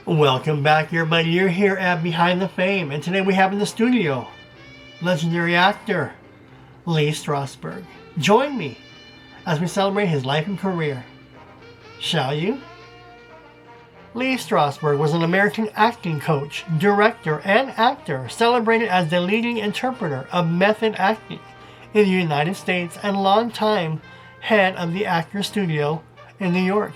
Welcome back, everybody. You're here at Behind the Fame, and today we have in the studio legendary actor Lee Strasberg. Join me as we celebrate his life and career. Shall you? Lee Strasberg was an American acting coach, director, and actor celebrated as the leading interpreter of method acting in the United States and longtime head of the Actors Studio in New York.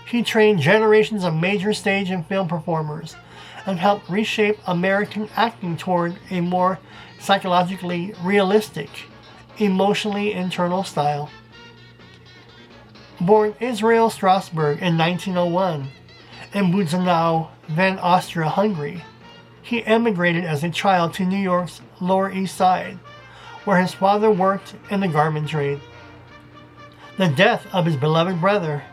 He trained generations of major stage and film performers and helped reshape American acting toward a more psychologically realistic, emotionally internal style. Born Israel Strasberg in 1901 in Budzenau, then Austria-Hungary, he emigrated as a child to New York's Lower East Side, where his father worked in the garment trade. The death of his beloved brother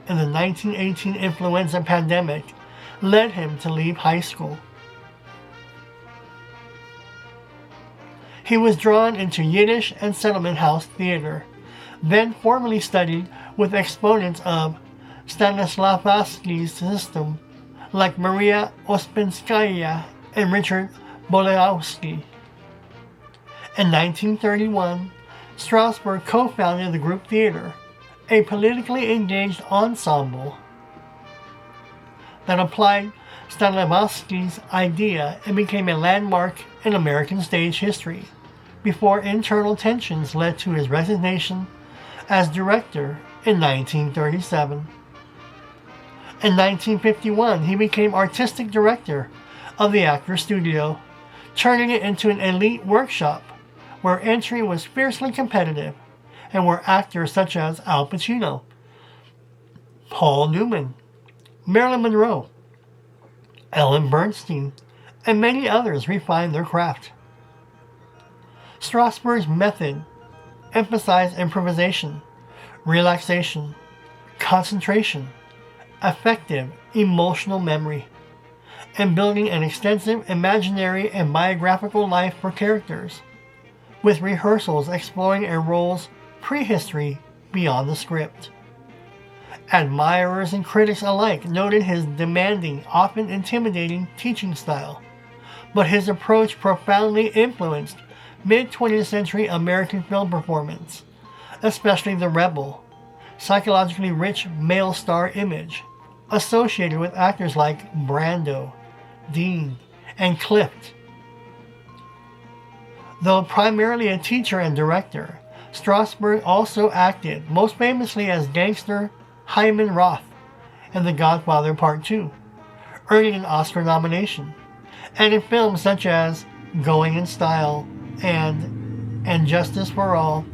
in the 1918 influenza pandemic led him to leave high school. He was drawn into Yiddish and settlement house theater, then formally studied with exponents of Stanislavski's system like Maria Ospinskaya and Richard Bolesław. In 1931, Strasberg co-founded the group theater, a politically engaged ensemble that applied Stanislavski's idea and became a landmark in American stage history, before internal tensions led to his resignation as director in 1937. In 1951, he became artistic director of the Actors Studio, turning it into an elite workshop where entry was fiercely competitive and where actors such as Al Pacino, Paul Newman, Marilyn Monroe, Ellen Bernstein, and many others refined their craft. Strasberg's method emphasized improvisation, relaxation, concentration, effective emotional memory, and building an extensive imaginary and biographical life for characters, with rehearsals exploring a role's prehistory beyond the script. Admirers and critics alike noted his demanding, often intimidating teaching style, but his approach profoundly influenced mid-20th century American film performance, especially the rebel, psychologically rich male star image associated with actors like Brando, Dean, and Clift. Though primarily a teacher and director, Strasberg also acted, most famously as gangster Hyman Roth in The Godfather Part II, earning an Oscar nomination, and in films such as Going in Style and Justice for All.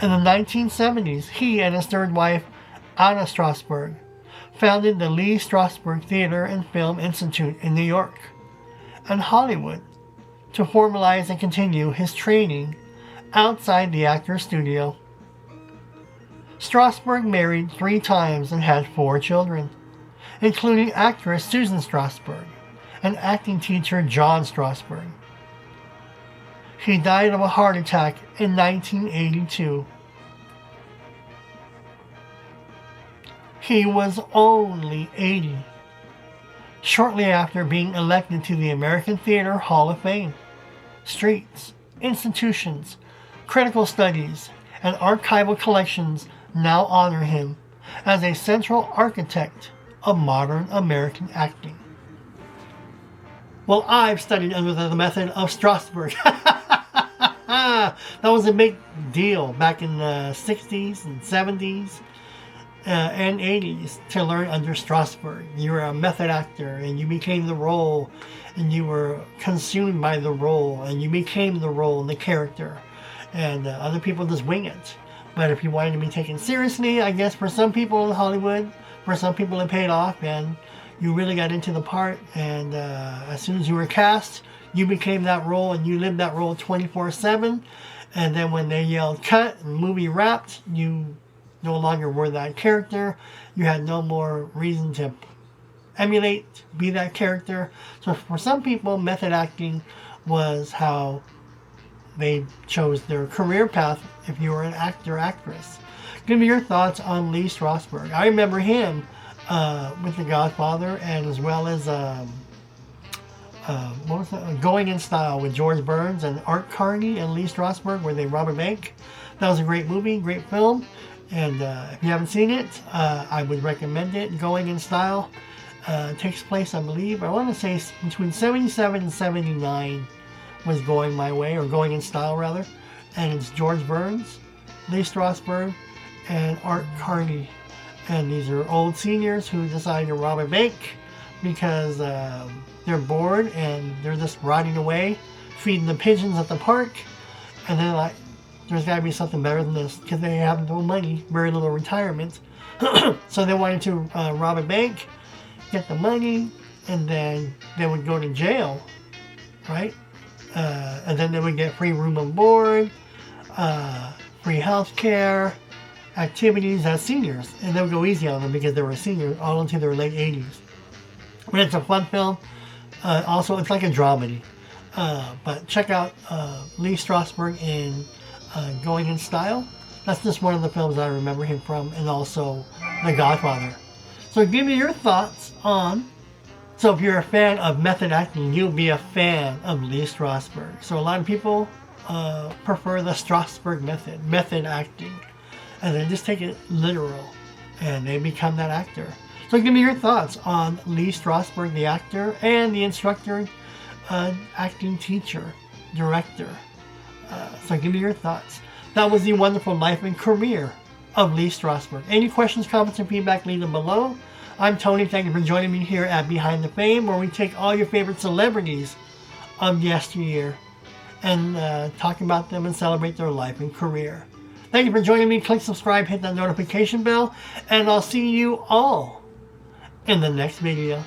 In the 1970s, he and his third wife, Anna Strasberg, founded the Lee Strasberg Theater and Film Institute in New York and Hollywood to formalize and continue his training outside the Actors Studio. Strasberg married 3 times and had 4 children, including actress Susan Strasberg and acting teacher John Strasberg. He died of a heart attack in 1982. He was only 80, shortly after being elected to the American Theater Hall of Fame. Streets, institutions, critical studies, and archival collections now honor him as a central architect of modern American acting. Well, I've studied under the method of Strasberg. That was a big deal back in the 60s and 70s and 80s to learn under Strasberg. You were a method actor and you became the role and you were consumed by the role and you became the role and the character, and other people just wing it. But if you wanted to be taken seriously, I guess for some people in Hollywood, for some people it paid off and you really got into the part, and as soon as you were cast, you became that role and you lived that role 24/7, and then when they yelled cut and movie wrapped, you no longer were that character. You had no more reason to emulate, be that character. So for some people, method acting was how they chose their career path if you were an actor, actress. Give me your thoughts on Lee Strasberg. I remember him with The Godfather, and as well as what was that? Going in Style with George Burns and Art Carney and Lee Strasberg, where they rob a bank. That was a great movie, great film. And if you haven't seen it, I would recommend it. Going in Style takes place, I believe, I want to say between 77 and 79 was Going My Way, or Going in Style rather. And it's George Burns, Lee Strasberg, and Art Carney. And these are old seniors who decide to rob a bank because they're bored and they're just rotting away, feeding the pigeons at the park. And they're like, there's got to be something better than this, because they have no money, very little retirement. So they wanted to rob a bank, get the money, and then they would go to jail, right? And then they would get free room and board, free health care, activities as seniors. And they would go easy on them because they were seniors all into their late 80s. But it's a fun film. Also, it's like a dramedy. But check out Lee Strasberg in Going in Style. That's just one of the films I remember him from, and also The Godfather. So give me your thoughts on... So if you're a fan of method acting, you'll be a fan of Lee Strasberg. So a lot of people prefer the Strasberg method acting. And they just take it literal, and they become that actor. So give me your thoughts on Lee Strasberg, the actor, and the instructor, acting teacher, director. So give me your thoughts. That was the wonderful life and career of Lee Strasberg. Any questions, comments, and feedback, leave them below. I'm Tony. Thank you for joining me here at Behind the Fame, where we take all your favorite celebrities of yesteryear and talk about them and celebrate their life and career. Thank you for joining me. Click subscribe, hit that notification bell, and I'll see you all in the next video.